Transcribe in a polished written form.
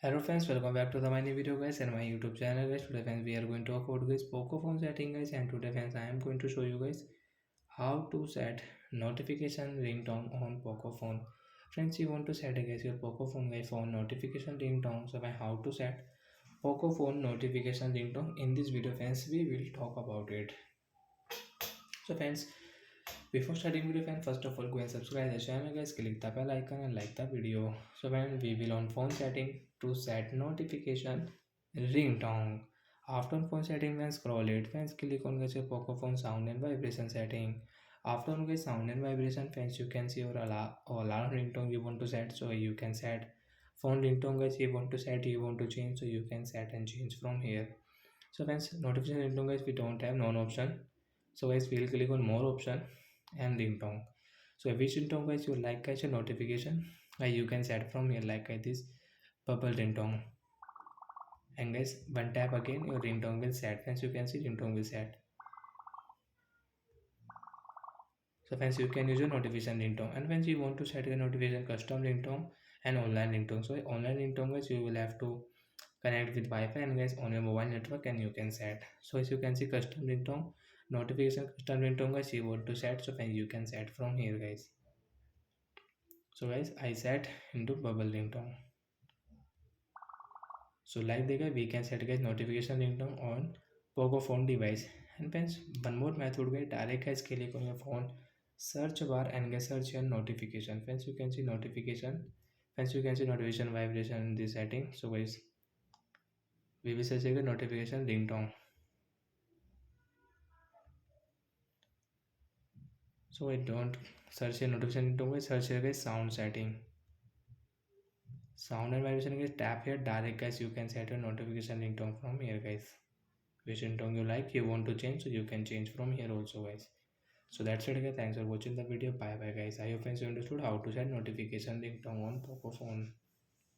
Hello friends, welcome back to my new video guys and my YouTube channel guys. Today friends we are going to talk about guys Poco phone setting guys, and today friends I am going to show you guys how to set notification ringtone on Poco phone. Friends, you want to set guys your Poco phone guys phone notification ringtone. So by how to set Poco phone notification ringtone in this video friends we will talk about it. So friends, before starting video friends, first of all go and subscribe the channel guys, click the bell icon and like the video. So when we will on phone setting to set notification ringtone. After on phone setting when scroll it friends, click on guys your Poco phone sound and vibration setting. After on guys sound and vibration friends, you can see your alarm ringtone you want to set, so you can set phone ringtone guys you want to set, you want to change, so you can set and change from here. So friends, notification ringtone guys we don't have none option, so guys we'll click on more option and ringtone. So which ringtone guys you like guys your notification, you can set from here like this purple ringtone, and guys one tap again your ringtone will set. Friends, you can see ringtone will set. So friends, you can use your notification ringtone, and when you want to set your notification custom ringtone and online ringtone, so online ringtone guys you will have to connect with Wi-Fi and guys on your mobile network and you can set. So as you can see custom ringtone notification custom ringtone guys you want to set, so then you can set from here guys. So guys I set into bubble ringtone. So like the guy we can set guys notification ringtone on Poco phone device. And friends, one more method guys, direct guys click on your phone search bar and guys search your notification. Friends, you can see notification. Friends, you can see notification vibration in this setting. So guys we will search a notification ringtone. So I don't search a notification ringtone guys, search here guys sound setting. Sound and vibration guys, tap here direct guys, you can set your notification ringtone from here guys. Which ringtone you like you want to change, so you can change from here also guys. So that's it guys, thanks for watching the video, bye bye guys. I hope friends you understood how to set notification ringtone on Poco phone.